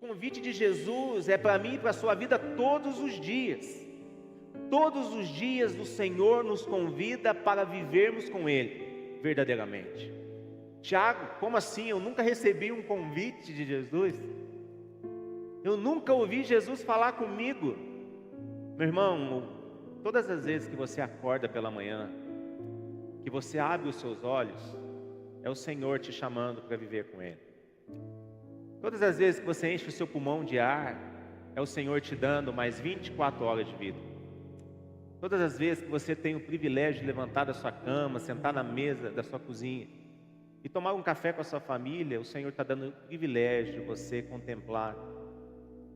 convite de Jesus é para mim e para a sua vida todos os dias. Todos os dias o Senhor nos convida para vivermos com Ele, verdadeiramente. Tiago, como assim? Eu nunca recebi um convite de Jesus. Eu nunca ouvi Jesus falar comigo. Meu irmão, todas as vezes que você acorda pela manhã, que você abre os seus olhos, é o Senhor te chamando para viver com Ele. Todas as vezes que você enche o seu pulmão de ar, é o Senhor te dando mais 24 horas de vida. Todas as vezes que você tem o privilégio de levantar da sua cama, sentar na mesa da sua cozinha e tomar um café com a sua família, o Senhor está dando o privilégio de você contemplar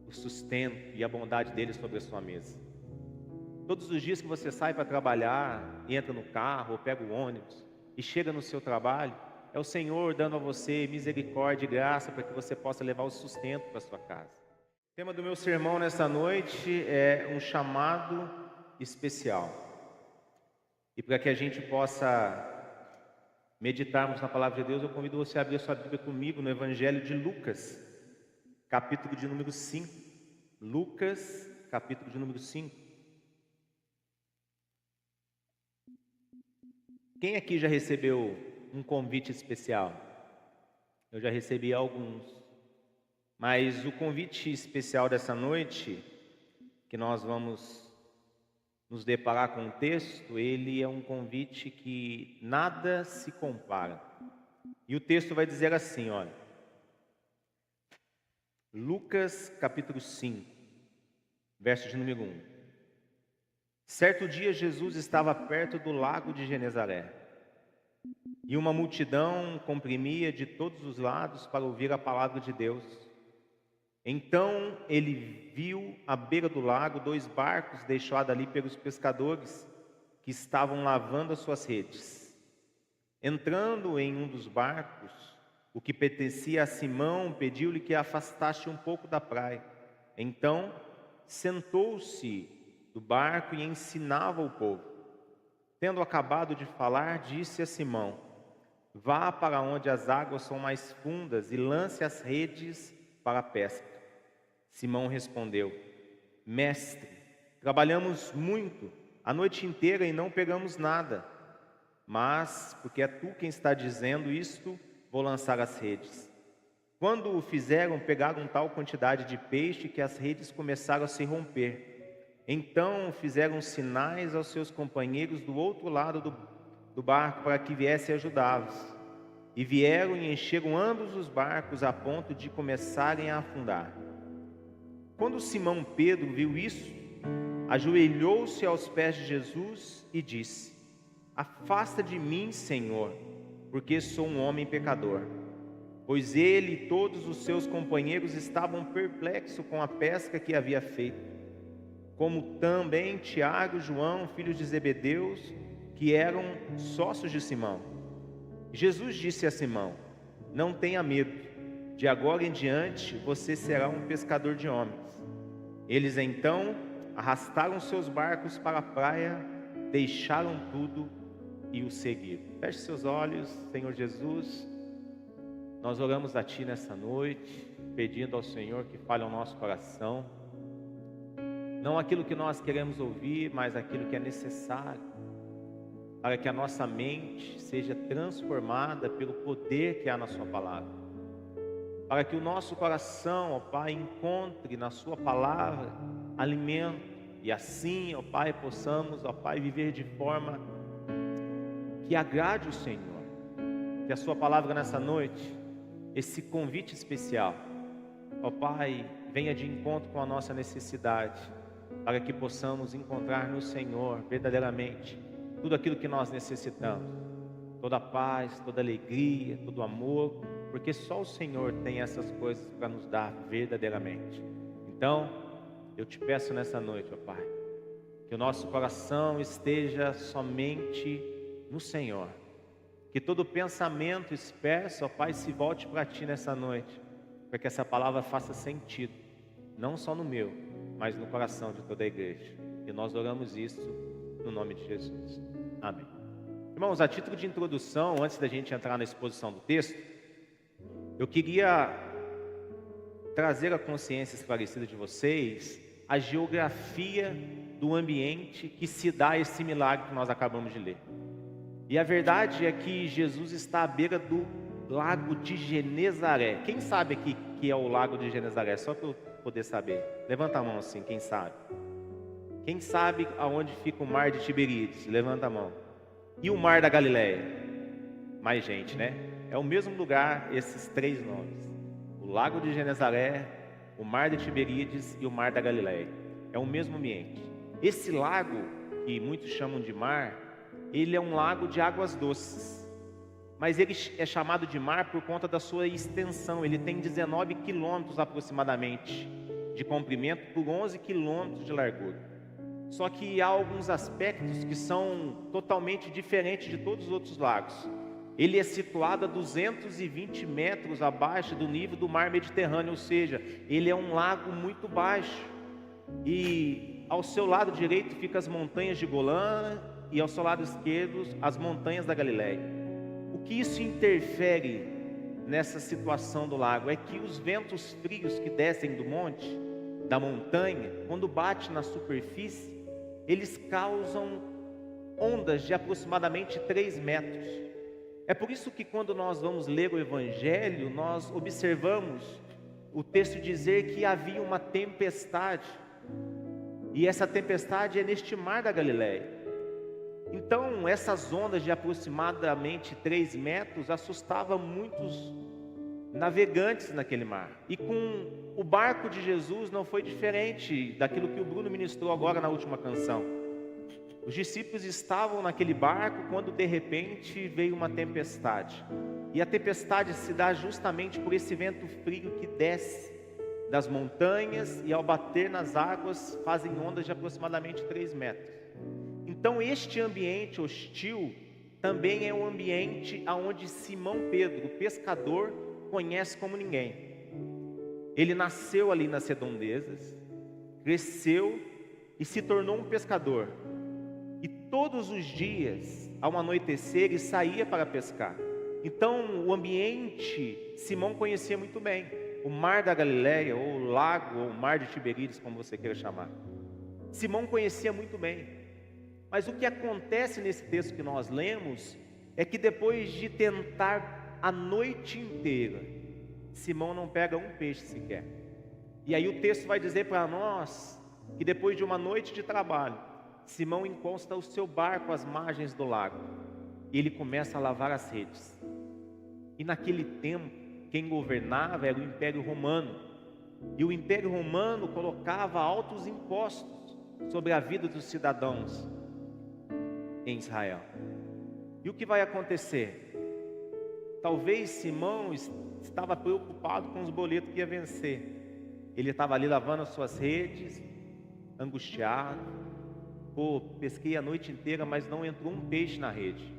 o sustento e a bondade dele sobre a sua mesa. Todos os dias que você sai para trabalhar, entra no carro ou pega o ônibus e chega no seu trabalho, é o Senhor dando a você misericórdia e graça para que você possa levar o sustento para a sua casa. O tema do meu sermão nessa noite é um chamado especial. E para que a gente possa meditarmos na palavra de Deus, eu convido você a abrir a sua Bíblia comigo no Evangelho de Lucas, capítulo de número 5. Lucas, capítulo de número 5. Quem aqui já recebeu um convite especial? Eu já recebi alguns. Mas o convite especial dessa noite, que nós vamos nos deparar com o texto, ele é um convite que nada se compara. E o texto vai dizer assim, olha. Lucas capítulo 5, verso de número 1. Certo dia Jesus estava perto do lago de Genezaré, e uma multidão comprimia de todos os lados para ouvir a palavra de Deus. Então ele viu à beira do lago 2 barcos deixados ali pelos pescadores que estavam lavando as suas redes. Entrando em um dos barcos, o que pertencia a Simão pediu-lhe que afastasse um pouco da praia. Então sentou-se do barco e ensinava o povo. Tendo acabado de falar, disse a Simão: vá para onde as águas são mais fundas e lance as redes para a pesca. Simão respondeu: mestre, trabalhamos muito a noite inteira e não pegamos nada. Mas, porque é tu quem está dizendo isto, vou lançar as redes. Quando o fizeram, pegaram tal quantidade de peixe que as redes começaram a se romper. Então fizeram sinais aos seus companheiros do outro lado do barco para que viessem ajudá-los. E vieram e encheram ambos os barcos a ponto de começarem a afundar. Quando Simão Pedro viu isso, ajoelhou-se aos pés de Jesus e disse: afasta de mim, Senhor, porque sou um homem pecador. Pois ele e todos os seus companheiros estavam perplexos com a pesca que havia feito, como também Tiago e João, filhos de Zebedeus, que eram sócios de Simão. Jesus disse a Simão: não tenha medo, de agora em diante você será um pescador de homens. Eles então arrastaram seus barcos para a praia, deixaram tudo e o seguiram. Feche seus olhos. Senhor Jesus, nós oramos a Ti nessa noite, pedindo ao Senhor que fale ao nosso coração, não aquilo que nós queremos ouvir, mas aquilo que é necessário, para que a nossa mente seja transformada pelo poder que há na Sua palavra, para que o nosso coração, ó Pai, encontre na Sua palavra alimento, e assim, ó Pai, possamos, ó Pai, viver de forma que agrade o Senhor. Que a Sua palavra nessa noite, esse convite especial, ó Pai, venha de encontro com a nossa necessidade, para que possamos encontrar no Senhor verdadeiramente tudo aquilo que nós necessitamos, toda a paz, toda a alegria, todo o amor, porque só o Senhor tem essas coisas para nos dar verdadeiramente. Então, eu te peço nessa noite, ó Pai, que o nosso coração esteja somente no Senhor, que todo pensamento disperso, ó Pai, se volte para Ti nessa noite, para que essa palavra faça sentido, não só no meu, mas no coração de toda a igreja. E nós oramos isso no nome de Jesus. Amém. Irmãos, a título de introdução, antes da gente entrar na exposição do texto, eu queria trazer a consciência esclarecida de vocês a geografia do ambiente que se dá esse milagre que nós acabamos de ler. E a verdade é que Jesus está à beira do lago de Genezaré. Quem sabe aqui que é o lago de Genezaré? Só para eu poder saber. Levanta a mão assim, quem sabe? Quem sabe aonde fica o mar de Tiberíades? Levanta a mão. E o mar da Galileia? Mais gente, né? É o mesmo lugar, esses três nomes. O lago de Genezaré, o mar de Tiberíades e o mar da Galileia. É o mesmo ambiente. Esse lago, que muitos chamam de mar, ele é um lago de águas doces. Mas ele é chamado de mar por conta da sua extensão. Ele tem 19 quilômetros aproximadamente de comprimento por 11 quilômetros de largura. Só que há alguns aspectos que são totalmente diferentes de todos os outros lagos. Ele é situado a 220 metros abaixo do nível do mar Mediterrâneo, ou seja, ele é um lago muito baixo. E ao seu lado direito ficam as montanhas de Golã e ao seu lado esquerdo as montanhas da Galileia. O que isso interfere nessa situação do lago é que os ventos frios que descem do monte, da montanha, quando bate na superfície, eles causam ondas de aproximadamente 3 metros. É por isso que quando nós vamos ler o Evangelho, nós observamos o texto dizer que havia uma tempestade. E essa tempestade é neste mar da Galileia. Então, essas ondas de aproximadamente 3 metros assustavam muitos navegantes naquele mar. E com o barco de Jesus não foi diferente daquilo que o Bruno ministrou agora na última canção. Os discípulos estavam naquele barco quando de repente veio uma tempestade. E a tempestade se dá justamente por esse vento frio que desce das montanhas e ao bater nas águas fazem ondas de aproximadamente 3 metros. Então este ambiente hostil também é um ambiente onde Simão Pedro, o pescador, conhece como ninguém. Ele nasceu ali nas redondezas, cresceu e se tornou um pescador. E todos os dias, ao anoitecer, ele saía para pescar. Então o ambiente Simão conhecia muito bem. O mar da Galileia, ou o lago, ou o mar de Tiberíades, como você queira chamar. Simão conhecia muito bem. Mas o que acontece nesse texto que nós lemos é que depois de tentar a noite inteira, Simão não pega um peixe sequer. E aí o texto vai dizer para nós que depois de uma noite de trabalho, Simão encosta o seu barco às margens do lago e ele começa a lavar as redes. E naquele tempo, quem governava era o Império Romano. E o Império Romano colocava altos impostos sobre a vida dos cidadãos em Israel. E o que vai acontecer? Talvez Simão estava preocupado com os boletos que ia vencer. Ele estava ali lavando as suas redes, angustiado. Pô, pesquei a noite inteira, mas não entrou um peixe na rede.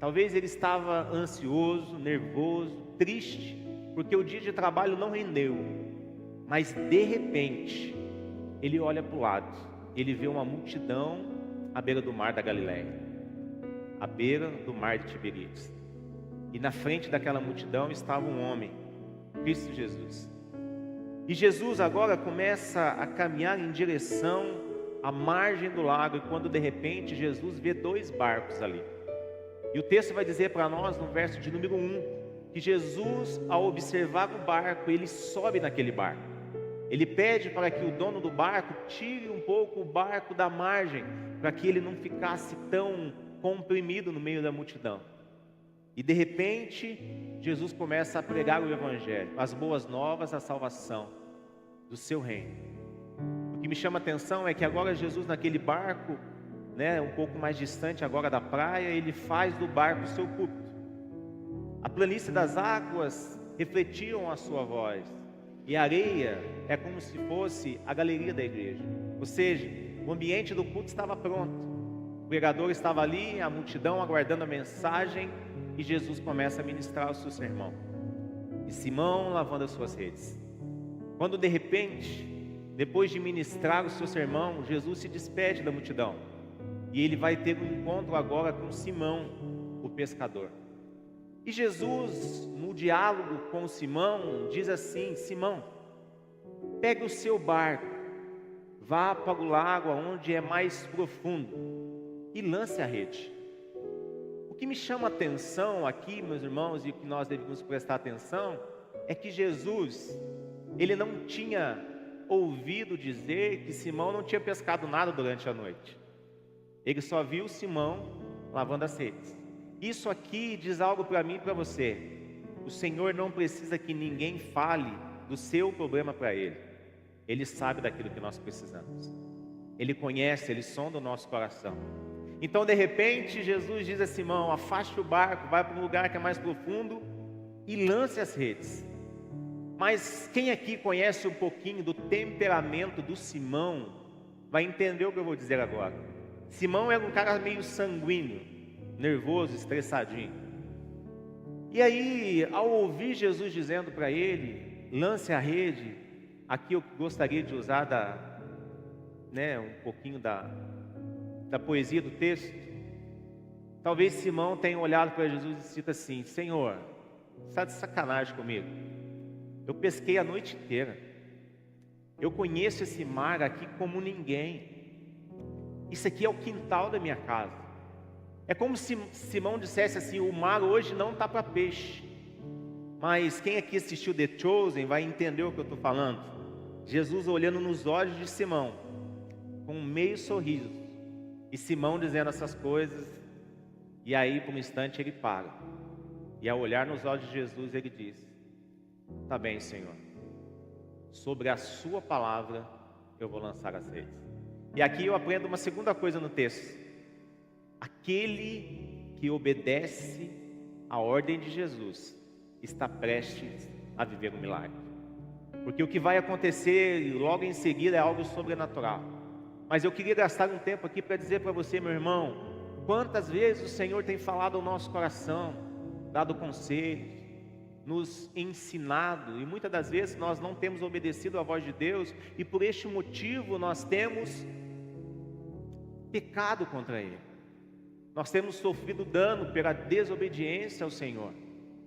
Talvez ele estava ansioso, nervoso, triste, porque o dia de trabalho não rendeu. Mas de repente, ele olha para o lado, ele vê uma multidão à beira do mar da Galileia, à beira do mar de Tiberíades. E na frente daquela multidão estava um homem, Cristo Jesus. E Jesus agora começa a caminhar em direção à margem do lago, e quando de repente Jesus vê 2 barcos ali. E o texto vai dizer para nós no verso de número 1, que Jesus, ao observar o barco, ele sobe naquele barco. Ele pede para que o dono do barco tire um pouco o barco da margem, para que ele não ficasse tão comprimido no meio da multidão. E de repente, Jesus começa a pregar o Evangelho, as boas novas, a salvação do seu reino. O que me chama a atenção é que agora Jesus naquele barco, um pouco mais distante agora da praia, ele faz do barco o seu púlpito. A planície das águas refletiam a sua voz, e a areia é como se fosse a galeria da igreja. Ou seja, o ambiente do culto estava pronto, o pregador estava ali, a multidão aguardando a mensagem, e Jesus começa a ministrar o seu sermão. E Simão lavando as suas redes. Quando de repente, depois de ministrar o seu sermão, Jesus se despede da multidão. E ele vai ter um encontro agora com Simão, o pescador. E Jesus, no diálogo com Simão, diz assim: Simão, pegue o seu barco, vá para o lago onde é mais profundo e lance a rede. O que me chama a atenção aqui, meus irmãos, e o que nós devemos prestar atenção, é que Jesus, ele não tinha ouvido dizer que Simão não tinha pescado nada durante a noite. Ele só viu Simão lavando as redes. Isso aqui diz algo para mim e para você. O Senhor não precisa que ninguém fale do seu problema para Ele. Ele sabe daquilo que nós precisamos. Ele conhece, Ele sonda o nosso coração. Então, de repente, Jesus diz a Simão: afaste o barco, vai para um lugar que é mais profundo e lance as redes. Mas quem aqui conhece um pouquinho do temperamento do Simão, vai entender o que eu vou dizer agora. Simão era um cara meio sanguíneo, nervoso, estressadinho. E aí, ao ouvir Jesus dizendo para ele, lance a rede, aqui eu gostaria de usar um pouquinho da poesia do texto. Talvez Simão tenha olhado para Jesus e dito assim: Senhor, você está de sacanagem comigo? Eu pesquei a noite inteira. Eu conheço esse mar aqui como ninguém. Isso aqui é o quintal da minha casa. É como se Simão dissesse assim: o mar hoje não está para peixe. Mas quem aqui assistiu The Chosen vai entender o que eu estou falando. Jesus olhando nos olhos de Simão, com um meio sorriso, e Simão dizendo essas coisas, e aí por um instante ele para, e ao olhar nos olhos de Jesus ele diz: tá bem, Senhor, sobre a sua palavra eu vou lançar as redes. E aqui eu aprendo uma segunda coisa no texto: aquele que obedece à ordem de Jesus está prestes a viver um milagre. Porque o que vai acontecer logo em seguida é algo sobrenatural. Mas eu queria gastar um tempo aqui para dizer para você, meu irmão, quantas vezes o Senhor tem falado ao nosso coração, dado conselhos, nos ensinado, e muitas das vezes nós não temos obedecido à voz de Deus, e por este motivo nós temos pecado contra Ele. Nós temos sofrido dano pela desobediência ao Senhor.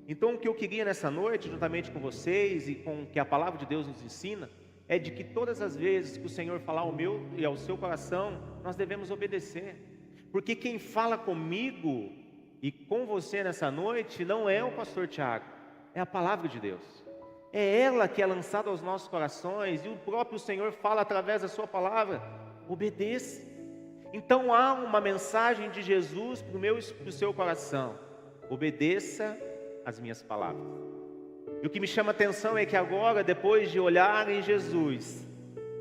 Então o que eu queria nessa noite, juntamente com vocês e com o que a palavra de Deus nos ensina, é de que todas as vezes que o Senhor falar ao meu e ao seu coração, nós devemos obedecer. Porque quem fala comigo e com você nessa noite não é o pastor Tiago, é a palavra de Deus. É ela que é lançada aos nossos corações, e o próprio Senhor fala através da sua palavra: obedeça. Então há uma mensagem de Jesus para o meu e para o seu coração: obedeça as minhas palavras. E o que me chama a atenção é que agora, depois de olhar em Jesus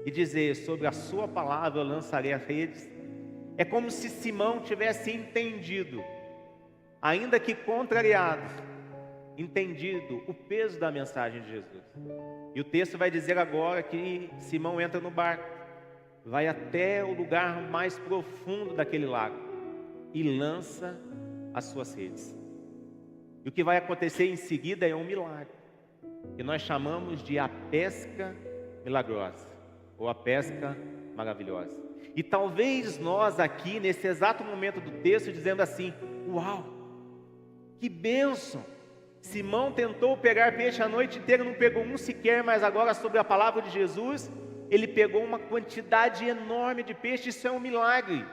e dizer: sobre a sua palavra eu lançarei as redes, é como se Simão tivesse entendido, ainda que contrariado, entendido o peso da mensagem de Jesus. E o texto vai dizer agora que Simão entra no barco, vai até o lugar mais profundo daquele lago e lança as suas redes. E o que vai acontecer em seguida é um milagre, que nós chamamos de a pesca milagrosa, ou a pesca maravilhosa. E talvez nós aqui, nesse exato momento do texto, dizendo assim: uau, que bênção! Simão tentou pegar peixe a noite inteira, não pegou um sequer, mas agora, sobre a palavra de Jesus, ele pegou uma quantidade enorme de peixe. Isso é um milagre.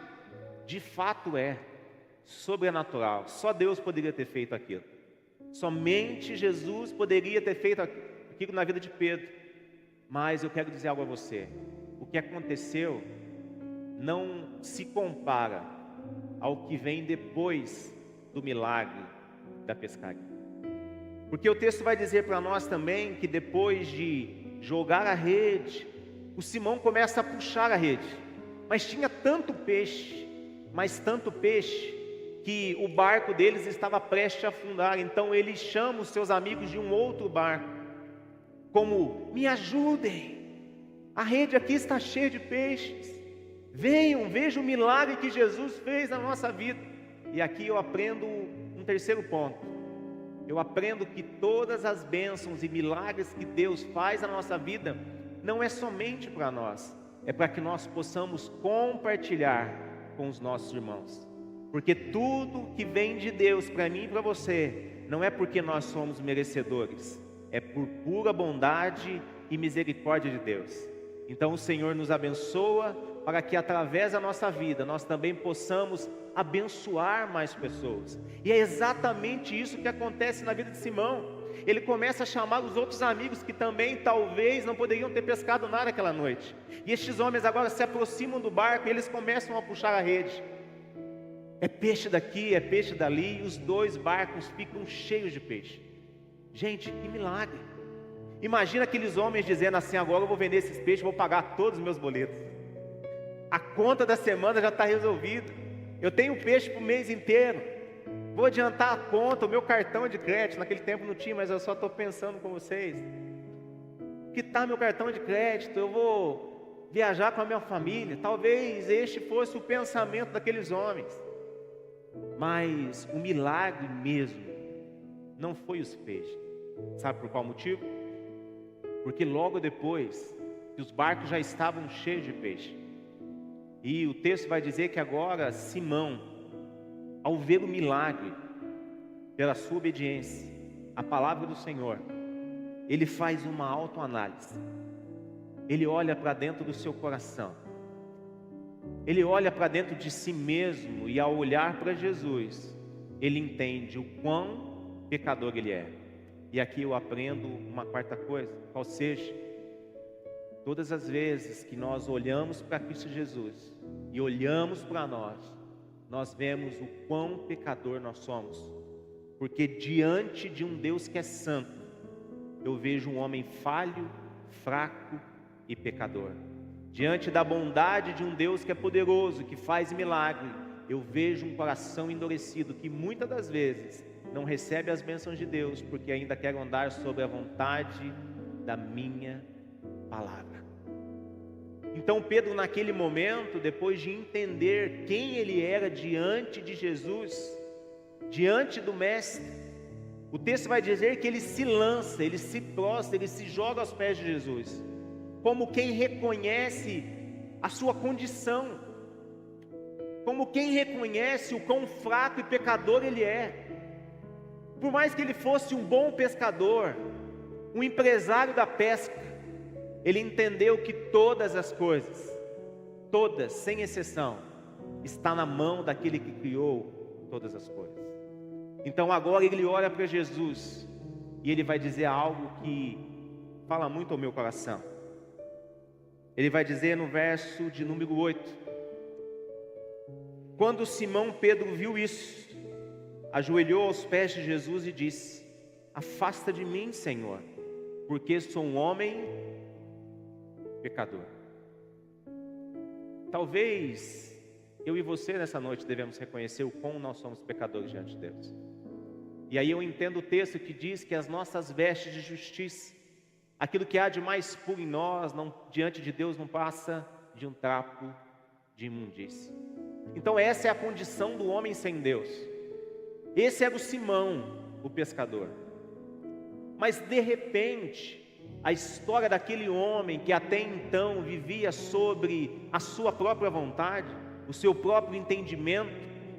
De fato é sobrenatural. Só Deus poderia ter feito aquilo. Somente Jesus poderia ter feito aquilo na vida de Pedro. Mas eu quero dizer algo a você: o que aconteceu não se compara ao que vem depois do milagre da pescaria. Porque o texto vai dizer para nós também que depois de jogar a rede, o Simão começa a puxar a rede, mas tinha tanto peixe, que o barco deles estava prestes a afundar. Então ele chama os seus amigos de um outro barco, como: me ajudem, a rede aqui está cheia de peixes, venham, vejam o milagre que Jesus fez na nossa vida. E aqui eu aprendo um terceiro ponto. Eu aprendo que todas as bênçãos e milagres que Deus faz na nossa vida não é somente para nós, é para que nós possamos compartilhar com os nossos irmãos. Porque tudo que vem de Deus para mim e para você, não é porque nós somos merecedores, é por pura bondade e misericórdia de Deus. Então o Senhor nos abençoa para que através da nossa vida nós também possamos abençoar mais pessoas. E é exatamente isso que acontece na vida de Simão. Ele começa a chamar os outros amigos que também talvez não poderiam ter pescado nada aquela noite. E estes homens agora se aproximam do barco e eles começam a puxar a rede. É peixe daqui, é peixe dali, e os dois barcos ficam cheios de peixe. Gente, que milagre! Imagina aqueles homens dizendo assim: agora eu vou vender esses peixes, vou pagar todos os meus boletos. A conta da semana já está resolvida. Eu tenho peixe para o mês inteiro. Vou adiantar a conta, o meu cartão de crédito. Naquele tempo não tinha, mas eu só estou pensando com vocês. Quitar meu cartão de crédito, eu vou viajar com a minha família. Talvez este fosse o pensamento daqueles homens. Mas o milagre mesmo não foi os peixes. Sabe por qual motivo? Porque logo depois que os barcos já estavam cheios de peixe, e o texto vai dizer que agora Simão, ao ver o milagre, pela sua obediência à palavra do Senhor, ele faz uma autoanálise. Ele olha para dentro do seu coração, ele olha para dentro de si mesmo, e ao olhar para Jesus, ele entende o quão pecador ele é. E aqui eu aprendo uma quarta coisa, qual seja: todas as vezes que nós olhamos para Cristo Jesus e olhamos para nós vemos o quão pecador nós somos. Porque diante de um Deus que é santo, eu vejo um homem falho, fraco e pecador. Diante da bondade de um Deus que é poderoso, que faz milagre, eu vejo um coração endurecido que muitas das vezes não recebe as bênçãos de Deus, porque ainda quer andar sobre a vontade da minha palavra. Então Pedro, naquele momento, depois de entender quem ele era diante de Jesus, diante do Mestre, o texto vai dizer que ele se lança, ele se prostra, ele se joga aos pés de Jesus, como quem reconhece a sua condição, como quem reconhece o quão fraco e pecador ele é. Por mais que ele fosse um bom pescador, um empresário da pesca, ele entendeu que todas as coisas, todas, sem exceção, está na mão daquele que criou todas as coisas. Então agora ele olha para Jesus e ele vai dizer algo que fala muito ao meu coração. Ele vai dizer no verso de número 8: quando Simão Pedro viu isso, ajoelhou aos pés de Jesus e disse: afasta de mim, Senhor, porque sou um homem pecador. Talvez eu e você nessa noite devemos reconhecer o quão nós somos pecadores diante de Deus. E aí eu entendo o texto que diz que as nossas vestes de justiça, aquilo que há de mais puro em nós, diante de Deus não passa de um trapo de imundície. Então essa é a condição do homem sem Deus. Esse era o Simão, o pescador. Mas de repente, a história daquele homem que até então vivia sobre a sua própria vontade, o seu próprio entendimento,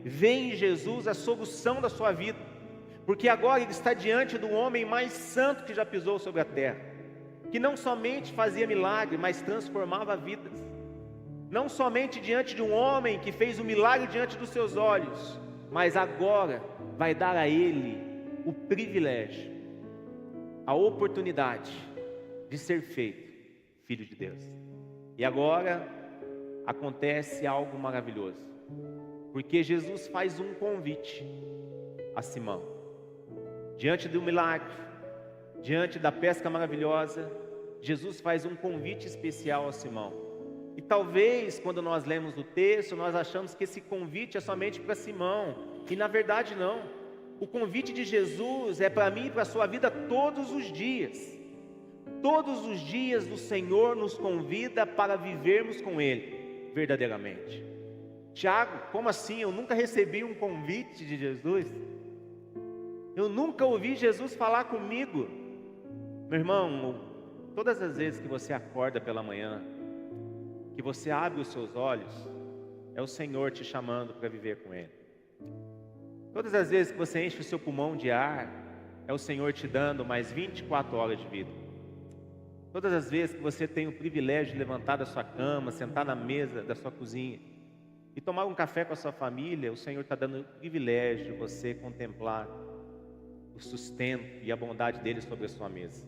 vê em Jesus a solução da sua vida. Porque agora ele está diante do homem mais santo que já pisou sobre a terra, que não somente fazia milagre, mas transformava vidas. Não somente diante de um homem que fez um milagre diante dos seus olhos, mas agora vai dar a ele o privilégio, a oportunidade de ser feito filho de Deus. E agora acontece algo maravilhoso, porque Jesus faz um convite a Simão. Diante do milagre, diante da pesca maravilhosa, Jesus faz um convite especial a Simão. E talvez quando nós lemos o texto, nós achamos que esse convite é somente para Simão, e na verdade não. O convite de Jesus é para mim e para a sua vida todos os dias. Todos os dias o Senhor nos convida para vivermos com Ele verdadeiramente. Tiago, como assim? Eu nunca recebi um convite de Jesus. Eu nunca ouvi Jesus falar comigo. Meu irmão, todas as vezes que você acorda pela manhã, que você abre os seus olhos, é o Senhor te chamando para viver com Ele. Todas as vezes que você enche o seu pulmão de ar, é o Senhor te dando mais 24 horas de vida. Todas as vezes que você tem o privilégio de levantar da sua cama, sentar na mesa da sua cozinha e tomar um café com a sua família, o Senhor está dando o privilégio de você contemplar o sustento e a bondade dele sobre a sua mesa.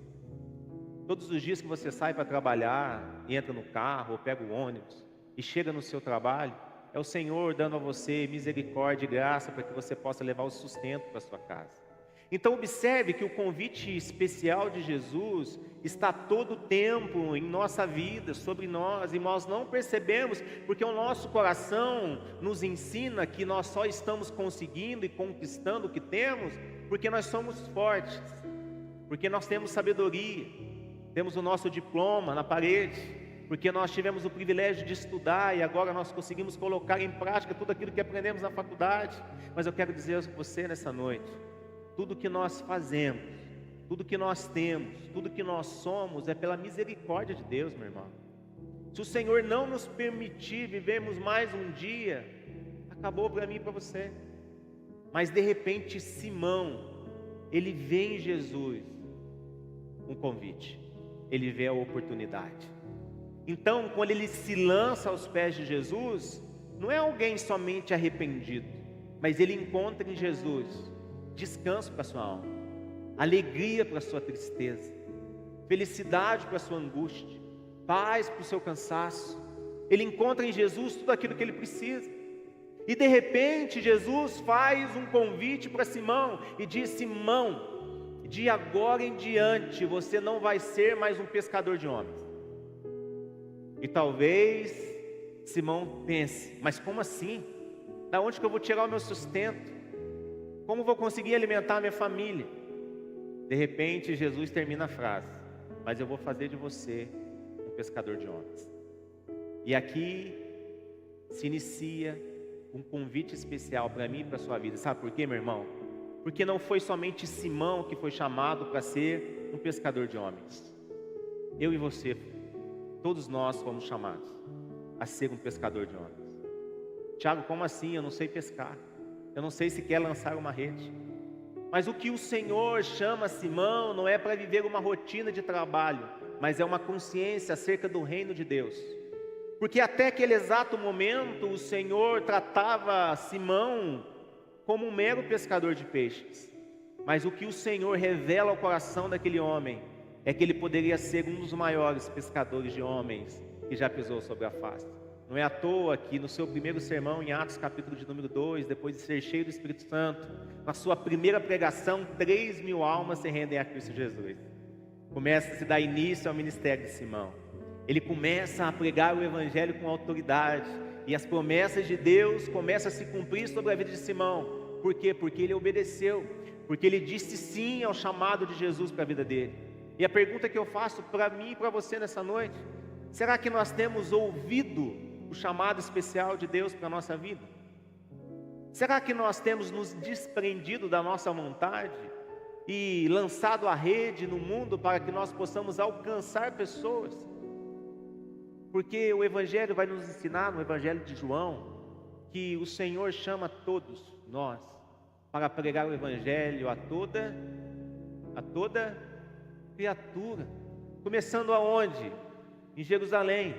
Todos os dias que você sai para trabalhar, entra no carro ou pega o ônibus e chega no seu trabalho, é o Senhor dando a você misericórdia e graça para que você possa levar o sustento para a sua casa. Então observe que o convite especial de Jesus está todo o tempo em nossa vida, sobre nós, e nós não percebemos, porque o nosso coração nos ensina que nós só estamos conseguindo e conquistando o que temos, porque nós somos fortes, porque nós temos sabedoria, temos o nosso diploma na parede, porque nós tivemos o privilégio de estudar e agora nós conseguimos colocar em prática tudo aquilo que aprendemos na faculdade. Mas eu quero dizer a você nessa noite, tudo que nós fazemos, tudo que nós temos, tudo que nós somos é pela misericórdia de Deus, meu irmão. Se o Senhor não nos permitir vivermos mais um dia, acabou para mim e para você. Mas de repente Simão, ele vê em Jesus um convite, ele vê a oportunidade. Então, quando ele se lança aos pés de Jesus, não é alguém somente arrependido, mas ele encontra em Jesus descanso para a sua alma, alegria para a sua tristeza, felicidade para a sua angústia, paz para o seu cansaço. Ele encontra em Jesus tudo aquilo que ele precisa. E de repente Jesus faz um convite para Simão e diz: Simão, de agora em diante você não vai ser mais um pescador de homens. E talvez Simão pense: mas como assim? Da onde que eu vou tirar o meu sustento? Como vou conseguir alimentar a minha família? De repente Jesus termina a frase: mas eu vou fazer de você um pescador de homens. E aqui se inicia um convite especial para mim e para a sua vida. Sabe por quê, meu irmão? Porque não foi somente Simão que foi chamado para ser um pescador de homens. Eu e você, todos nós fomos chamados a ser um pescador de homens. Tiago, como assim? Eu não sei pescar. Eu não sei se quer lançar uma rede. Mas o que o Senhor chama Simão não é para viver uma rotina de trabalho, mas é uma consciência acerca do reino de Deus. Porque até aquele exato momento o Senhor tratava Simão como um mero pescador de peixes. Mas o que o Senhor revela ao coração daquele homem é que ele poderia ser um dos maiores pescadores de homens que já pisou sobre a face. Não é à toa que no seu primeiro sermão, em Atos capítulo de número 2, depois de ser cheio do Espírito Santo, na sua primeira pregação, 3.000 almas se rendem a Cristo Jesus. Começa a se dar início ao ministério de Simão. Ele começa a pregar o Evangelho com autoridade, e as promessas de Deus começam a se cumprir sobre a vida de Simão. Por quê? Porque ele obedeceu, porque ele disse sim ao chamado de Jesus para a vida dele. E a pergunta que eu faço para mim e para você nessa noite: será que nós temos ouvido o chamado especial de Deus para a nossa vida? Será que nós temos nos desprendido da nossa vontade e lançado a rede no mundo para que nós possamos alcançar pessoas? Porque o Evangelho vai nos ensinar, no Evangelho de João, que o Senhor chama todos nós para pregar o Evangelho a toda criatura. Começando aonde? Em Jerusalém,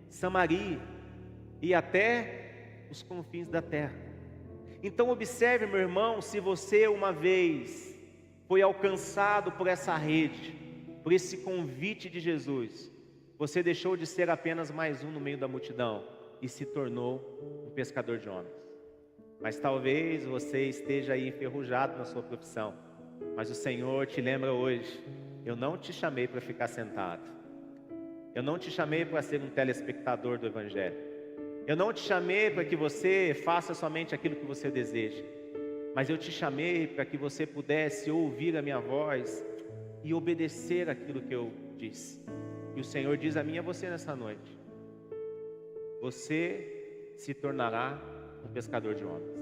Samaria e até os confins da terra. Então observe, meu irmão, se você uma vez foi alcançado por essa rede, por esse convite de Jesus, você deixou de ser apenas mais um no meio da multidão e se tornou um pescador de homens. Mas talvez você esteja aí enferrujado na sua profissão, mas o Senhor te lembra hoje: eu não te chamei para ficar sentado, eu não te chamei para ser um telespectador do Evangelho, eu não te chamei para que você faça somente aquilo que você deseja, mas eu te chamei para que você pudesse ouvir a minha voz e obedecer aquilo que eu disse. E o Senhor diz a mim e a você nessa noite: você se tornará um pescador de homens.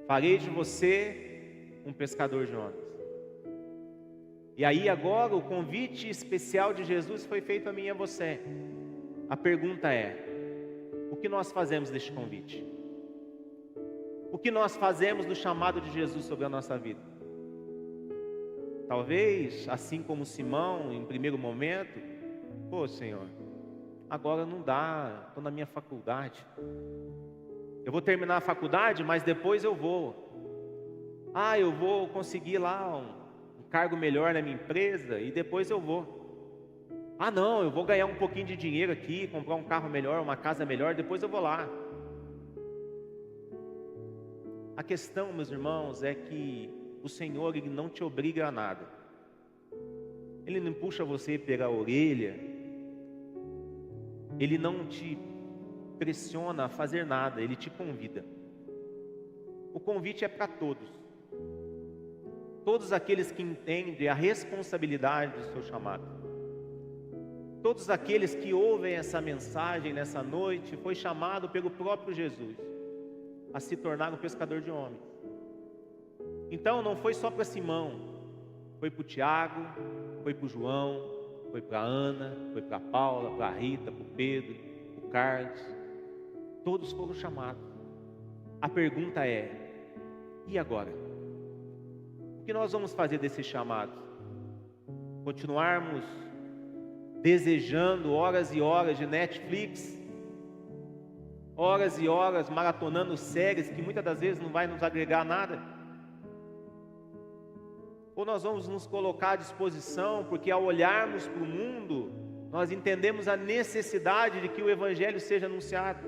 Farei de você um pescador de homens. E aí agora o convite especial de Jesus foi feito a mim e a você. A pergunta é: o que nós fazemos deste convite? O que nós fazemos do chamado de Jesus sobre a nossa vida? Talvez, assim como Simão, em primeiro momento, pô, Senhor, agora não dá, estou na minha faculdade. Eu vou terminar a faculdade, mas depois eu vou. Eu vou conseguir lá um cargo melhor na minha empresa e depois eu vou. Não, eu vou ganhar um pouquinho de dinheiro aqui, comprar um carro melhor, uma casa melhor, depois eu vou lá. A questão, meus irmãos, é que o Senhor, Ele não te obriga a nada. Ele não puxa você pela orelha. Ele não te pressiona a fazer nada, Ele te convida. O convite é para todos. Todos aqueles que entendem a responsabilidade do seu chamado. Todos aqueles que ouvem essa mensagem nessa noite, foi chamado pelo próprio Jesus a se tornar um pescador de homens. Então não foi só para Simão, foi para o Tiago, foi para o João, foi para a Ana, foi para a Paula, para a Rita, para o Pedro, para o Carlos. Todos foram chamados. A pergunta é: e agora? O que nós vamos fazer desse chamado? Continuarmos desejando horas e horas de Netflix, horas e horas maratonando séries que muitas das vezes não vai nos agregar nada? Ou nós vamos nos colocar à disposição, porque ao olharmos para o mundo, nós entendemos a necessidade de que o Evangelho seja anunciado.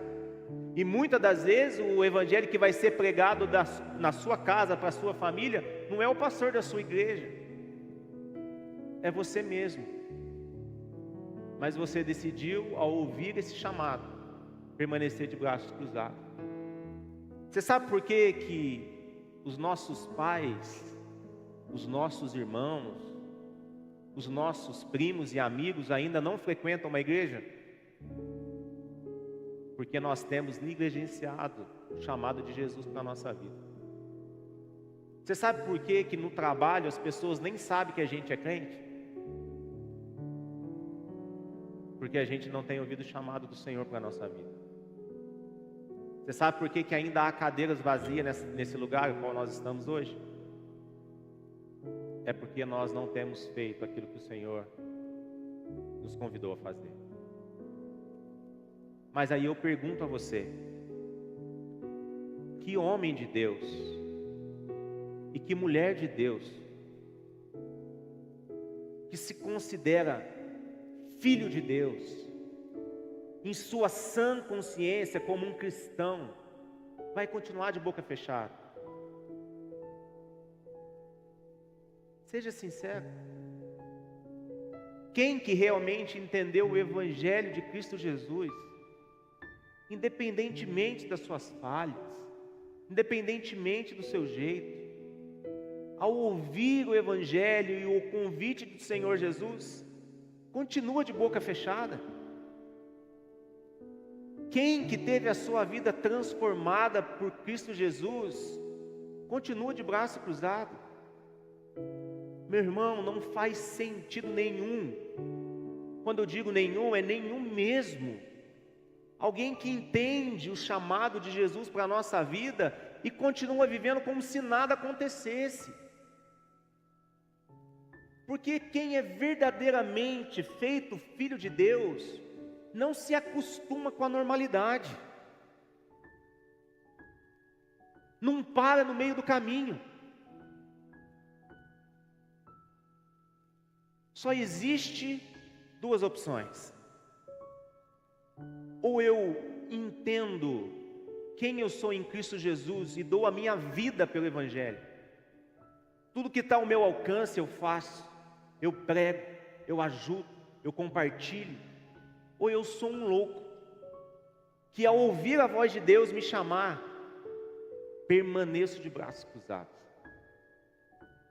E muitas das vezes o Evangelho que vai ser pregado na sua casa, para a sua família, não é o pastor da sua igreja, é você mesmo. Mas você decidiu, ao ouvir esse chamado, permanecer de braços cruzados. Você sabe por que os nossos pais, os nossos irmãos, os nossos primos e amigos ainda não frequentam uma igreja? Porque nós temos negligenciado o chamado de Jesus para a nossa vida. Você sabe por que no trabalho as pessoas nem sabem que a gente é crente? Porque a gente não tem ouvido o chamado do Senhor para a nossa vida. Você sabe por que ainda há cadeiras vazias nesse lugar no qual nós estamos hoje? É porque nós não temos feito aquilo que o Senhor nos convidou a fazer. Mas aí eu pergunto a você: que homem de Deus e que mulher de Deus que se considera filho de Deus, em sua sã consciência como um cristão, vai continuar de boca fechada? Seja sincero. Quem que realmente entendeu o Evangelho de Cristo Jesus, independentemente das suas falhas, independentemente do seu jeito, ao ouvir o Evangelho e o convite do Senhor Jesus, continua de boca fechada? Quem que teve a sua vida transformada por Cristo Jesus, continua de braço cruzado? Meu irmão, não faz sentido nenhum. Quando eu digo nenhum, é nenhum mesmo. Alguém que entende o chamado de Jesus para a nossa vida e continua vivendo como se nada acontecesse. Porque quem é verdadeiramente feito filho de Deus, não se acostuma com a normalidade. Não para no meio do caminho. Só existe duas opções. Ou eu entendo quem eu sou em Cristo Jesus e dou a minha vida pelo Evangelho. Tudo que está ao meu alcance eu faço, eu prego, eu ajudo, eu compartilho. Ou eu sou um louco, que ao ouvir a voz de Deus me chamar, permaneço de braços cruzados.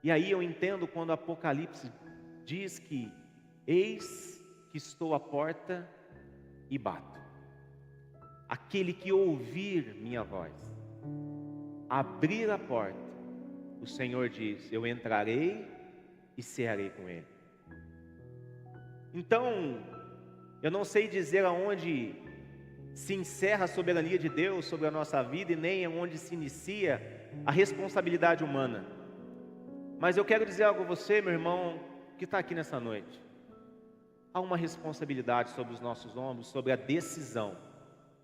E aí eu entendo quando o Apocalipse diz que: eis que estou à porta e bato. Aquele que ouvir minha voz, abrir a porta, o Senhor diz: eu entrarei e cearei com ele. Então, eu não sei dizer aonde se encerra a soberania de Deus sobre a nossa vida e nem aonde se inicia a responsabilidade humana. Mas eu quero dizer algo a você, meu irmão, que está aqui nessa noite. Há uma responsabilidade sobre os nossos ombros, sobre a decisão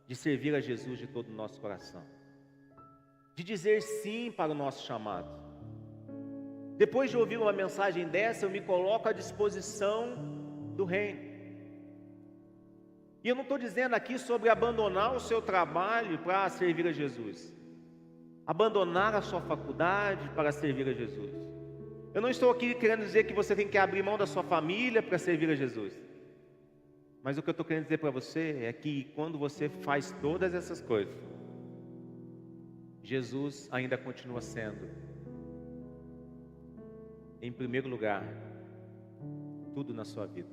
de servir a Jesus de todo o nosso coração, de dizer sim para o nosso chamado. Depois de ouvir uma mensagem dessa, eu me coloco à disposição do reino. E eu não estou dizendo aqui sobre abandonar o seu trabalho para servir a Jesus, abandonar a sua faculdade para servir a Jesus. Eu não estou aqui querendo dizer que você tem que abrir mão da sua família para servir a Jesus. Mas o que eu estou querendo dizer para você é que quando você faz todas essas coisas, Jesus ainda continua sendo, em primeiro lugar, tudo na sua vida.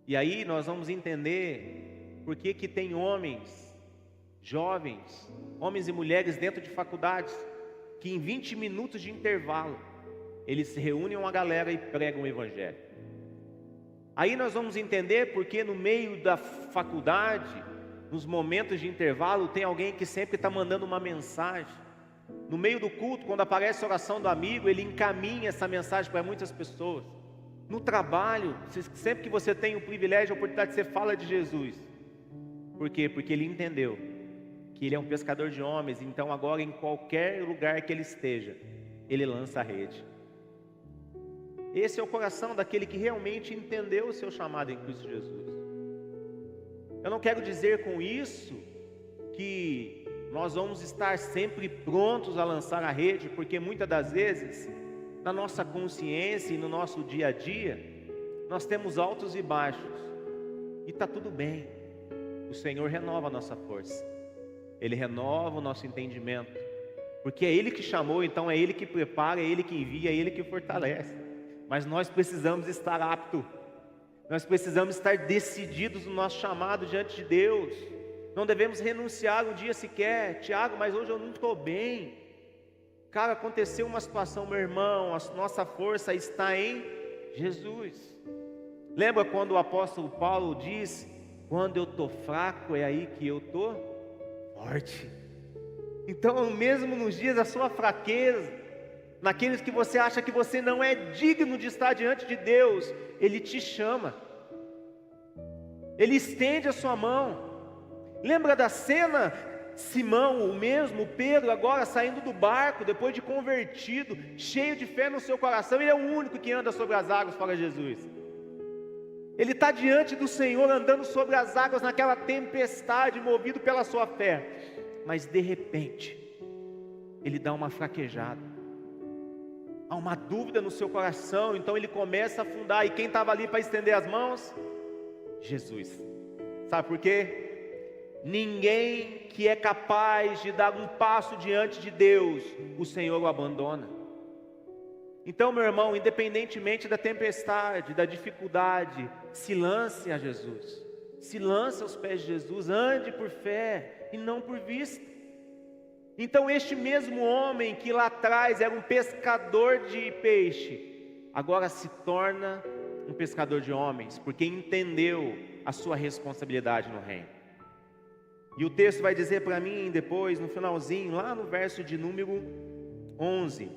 E aí nós vamos entender por que que tem homens, jovens, homens e mulheres dentro de faculdades, que em 20 minutos de intervalo, eles se reúnem uma galera e pregam o Evangelho. Aí nós vamos entender porque no meio da faculdade, nos momentos de intervalo, tem alguém que sempre está mandando uma mensagem. No meio do culto, quando aparece a oração do amigo, ele encaminha essa mensagem para muitas pessoas. No trabalho, sempre que você tem o privilégio, a oportunidade, você fala de Jesus. Por quê? Porque ele entendeu que ele é um pescador de homens, então agora em qualquer lugar que ele esteja, ele lança a rede. Esse é o coração daquele que realmente entendeu o seu chamado em Cristo Jesus. Eu não quero dizer com isso que nós vamos estar sempre prontos a lançar a rede, porque muitas das vezes, na nossa consciência e no nosso dia a dia, nós temos altos e baixos, e está tudo bem. O Senhor renova a nossa força, Ele renova o nosso entendimento, porque é Ele que chamou, então é Ele que prepara, é Ele que envia, é Ele que fortalece. Mas nós precisamos estar aptos, nós precisamos estar decididos no nosso chamado diante de Deus. Não devemos renunciar um dia sequer. Tiago, mas hoje eu não estou bem. Cara, aconteceu uma situação, meu irmão, a nossa força está em Jesus. Lembra quando o apóstolo Paulo diz: quando eu estou fraco, é aí que eu estou forte. Então, mesmo nos dias da sua fraqueza, naqueles que você acha que você não é digno de estar diante de Deus, Ele te chama, Ele estende a sua mão. Lembra da cena? Simão, o mesmo, Pedro, agora saindo do barco, depois de convertido, cheio de fé no seu coração, ele é o único que anda sobre as águas para Jesus. Ele está diante do Senhor, andando sobre as águas naquela tempestade, movido pela sua fé. Mas de repente, ele dá uma fraquejada, há uma dúvida no seu coração, então ele começa a afundar. E quem estava ali para estender as mãos? Jesus. Sabe por quê? Ninguém que é capaz de dar um passo diante de Deus, o Senhor o abandona. Então, meu irmão, independentemente da tempestade, da dificuldade, se lance a Jesus, se lance aos pés de Jesus, ande por fé e não por vista. Então este mesmo homem que lá atrás era um pescador de peixe, agora se torna um pescador de homens, porque entendeu a sua responsabilidade no reino. E o texto vai dizer para mim depois, no finalzinho, lá no verso de número 11.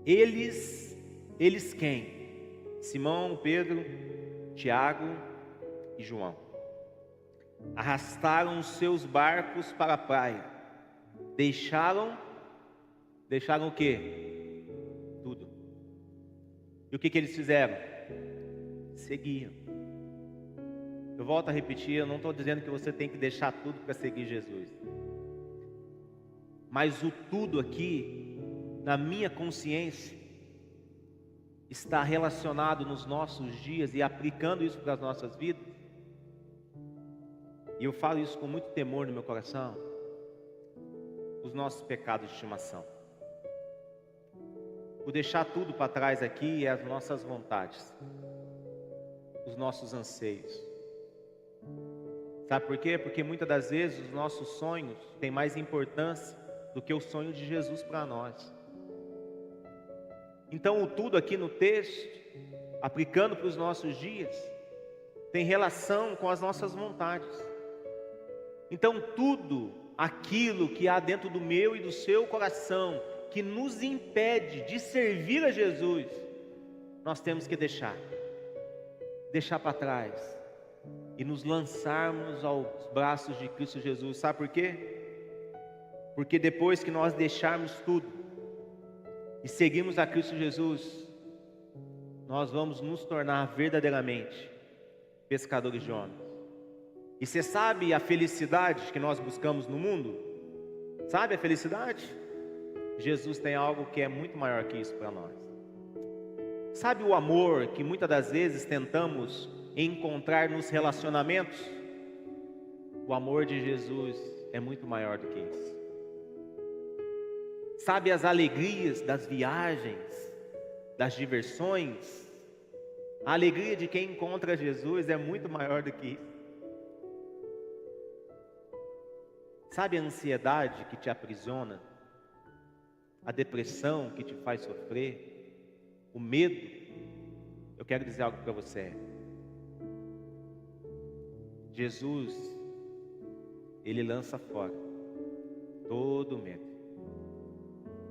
Eles quem? Simão, Pedro, Tiago e João. Arrastaram os seus barcos para a praia. Deixaram o quê? Tudo. E o que eles fizeram? Seguiam. Eu volto a repetir, eu não estou dizendo que você tem que deixar tudo para seguir Jesus. Mas o tudo aqui, na minha consciência, está relacionado nos nossos dias e aplicando isso para as nossas vidas. E eu falo isso com muito temor no meu coração. Os nossos pecados de estimação. O deixar tudo para trás aqui é as nossas vontades, os nossos anseios. Sabe por quê? Porque muitas das vezes os nossos sonhos têm mais importância do que o sonho de Jesus para nós. Então o tudo aqui no texto, aplicando para os nossos dias, tem relação com as nossas vontades. Então tudo aquilo que há dentro do meu e do seu coração, que nos impede de servir a Jesus, nós temos que deixar para trás e nos lançarmos aos braços de Cristo Jesus. Sabe por quê? Porque depois que nós deixarmos tudo e seguirmos a Cristo Jesus, nós vamos nos tornar verdadeiramente pescadores de homens. E você sabe a felicidade que nós buscamos no mundo? Sabe a felicidade? Jesus tem algo que é muito maior que isso para nós. Sabe o amor que muitas das vezes tentamos encontrar nos relacionamentos? O amor de Jesus é muito maior do que isso. Sabe as alegrias das viagens, das diversões? A alegria de quem encontra Jesus é muito maior do que isso. Sabe a ansiedade que te aprisiona? A depressão que te faz sofrer? O medo? Eu quero dizer algo para você. Jesus, Ele lança fora todo o medo.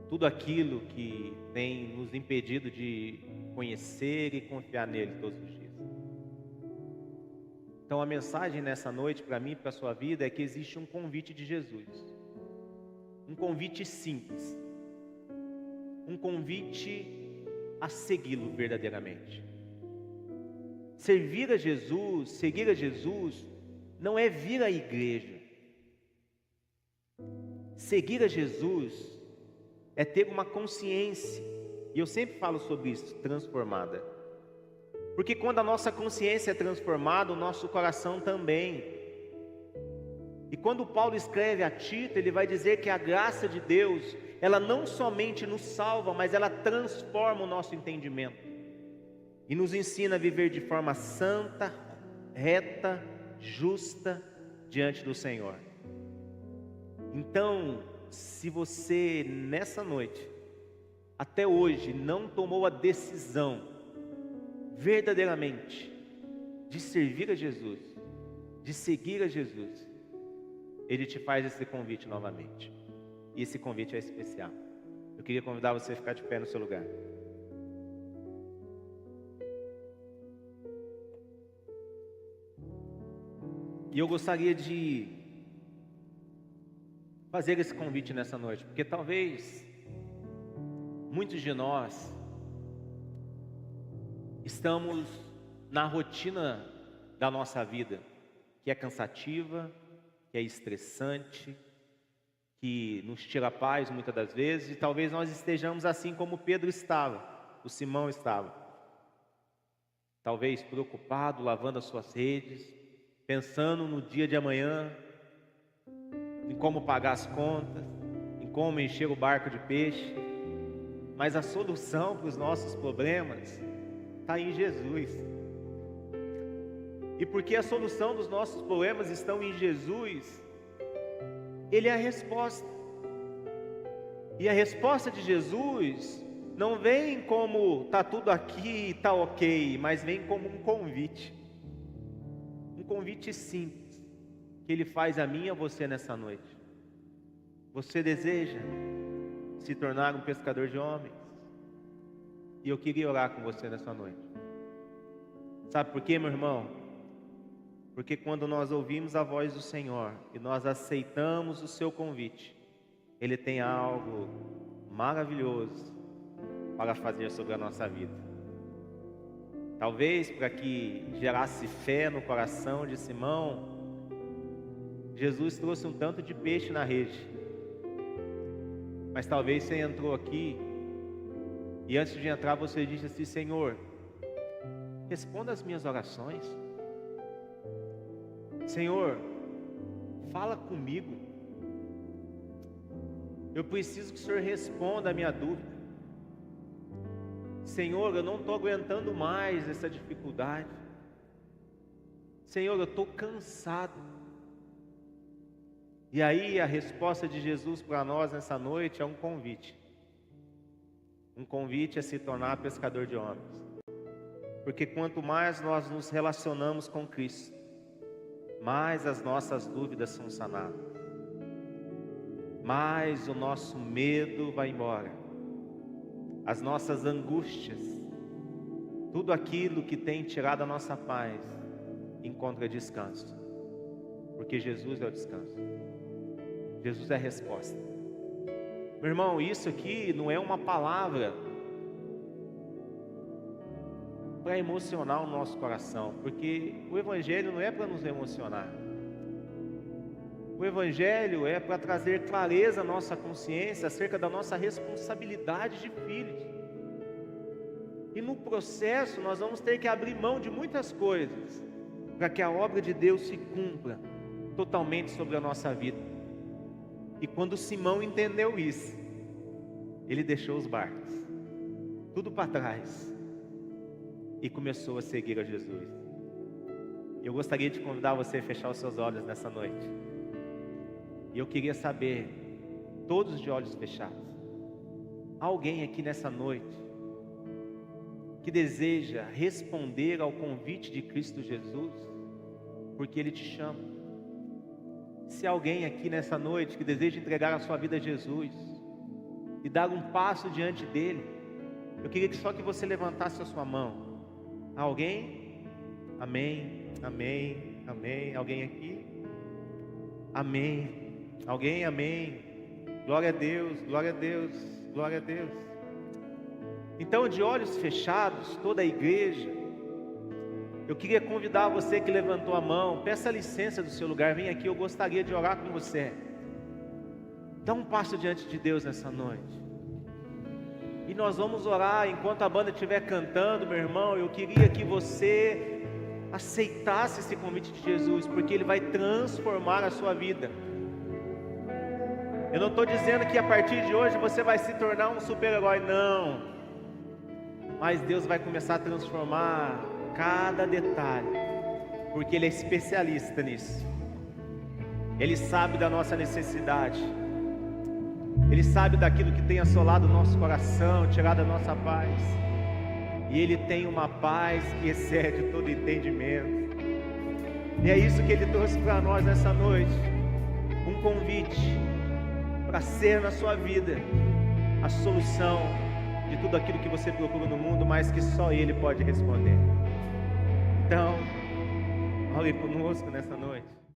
Tudo aquilo que tem nos impedido de conhecer e confiar nele todos os dias. Então a mensagem nessa noite para mim e para a sua vida é que existe um convite de Jesus. Um convite simples. Um convite a segui-lo verdadeiramente. Servir a Jesus, seguir a Jesus, não é vir à igreja. Seguir a Jesus é ter uma consciência, e eu sempre falo sobre isso, transformada. Porque quando a nossa consciência é transformada, o nosso coração também. E quando Paulo escreve a Tito, ele vai dizer que a graça de Deus, ela não somente nos salva, mas ela transforma o nosso entendimento. E nos ensina a viver de forma santa, reta, justa, diante do Senhor. Então, se você nessa noite, até hoje, não tomou a decisão, verdadeiramente, de servir a Jesus, de seguir a Jesus, Ele te faz esse convite novamente. E esse convite é especial. Eu queria convidar você a ficar de pé no seu lugar. E eu gostaria de fazer esse convite nessa noite, porque talvez muitos de nós estamos na rotina da nossa vida, que é cansativa, que é estressante, que nos tira a paz muitas das vezes, e talvez nós estejamos assim como Pedro estava, o Simão estava, talvez preocupado, lavando as suas redes, pensando no dia de amanhã, em como pagar as contas, em como encher o barco de peixe. Mas a solução para os nossos problemas está em Jesus. E porque a solução dos nossos problemas estão em Jesus, Ele é a resposta. E a resposta de Jesus não vem como está tudo aqui e está ok, mas vem como um convite. Um convite simples, que Ele faz a mim e a você nessa noite. Você deseja se tornar um pescador de homens? E eu queria orar com você nessa noite. Sabe por quê, meu irmão? Porque quando nós ouvimos a voz do Senhor e nós aceitamos o seu convite, Ele tem algo maravilhoso para fazer sobre a nossa vida. Talvez para que gerasse fé no coração de Simão, Jesus trouxe um tanto de peixe na rede. Mas talvez você entrou aqui e antes de entrar você disse assim: Senhor, responda as minhas orações. Senhor, fala comigo. Eu preciso que o Senhor responda a minha dúvida. Senhor, eu não estou aguentando mais essa dificuldade. Senhor, eu estou cansado. E aí a resposta de Jesus para nós nessa noite é um convite. Um convite a se tornar pescador de homens. Porque quanto mais nós nos relacionamos com Cristo, mais as nossas dúvidas são sanadas. mais o nosso medo vai embora, as nossas angústias, tudo aquilo que tem tirado a nossa paz, encontra descanso, porque Jesus é o descanso, Jesus é a resposta. Meu irmão, isso aqui não é uma palavra para emocionar o nosso coração, porque o Evangelho não é para nos emocionar. O Evangelho é para trazer clareza à nossa consciência acerca da nossa responsabilidade de filhos. E no processo nós vamos ter que abrir mão de muitas coisas para que a obra de Deus se cumpra totalmente sobre a nossa vida. E quando Simão entendeu isso, ele deixou os barcos, tudo para trás, e começou a seguir a Jesus. Eu gostaria de convidar você a fechar os seus olhos nessa noite. E eu queria saber, todos de olhos fechados, alguém aqui nessa noite que deseja responder ao convite de Cristo Jesus, porque Ele te chama. Se alguém aqui nessa noite que deseja entregar a sua vida a Jesus e dar um passo diante dele, eu queria que só que você levantasse a sua mão. Alguém? Amém, amém, amém. Alguém aqui? Amém. Alguém? Amém. Glória a Deus, glória a Deus, glória a Deus. Então, de olhos fechados, toda a igreja, eu queria convidar você que levantou a mão, peça licença do seu lugar, vem aqui, eu gostaria de orar com você. Dá um passo diante de Deus nessa noite. E nós vamos orar enquanto a banda estiver cantando, meu irmão. Eu queria que você aceitasse esse convite de Jesus, porque Ele vai transformar a sua vida. Eu não estou dizendo que a partir de hoje você vai se tornar um super-herói, não. Mas Deus vai começar a transformar cada detalhe, porque Ele é especialista nisso. Ele sabe da nossa necessidade, Ele sabe daquilo que tem assolado o nosso coração, tirado a nossa paz. E Ele tem uma paz que excede todo entendimento. E é isso que Ele trouxe para nós nessa noite, um convite para ser na sua vida a solução de tudo aquilo que você procura no mundo, mas que só Ele pode responder. Então, ore conosco nessa noite.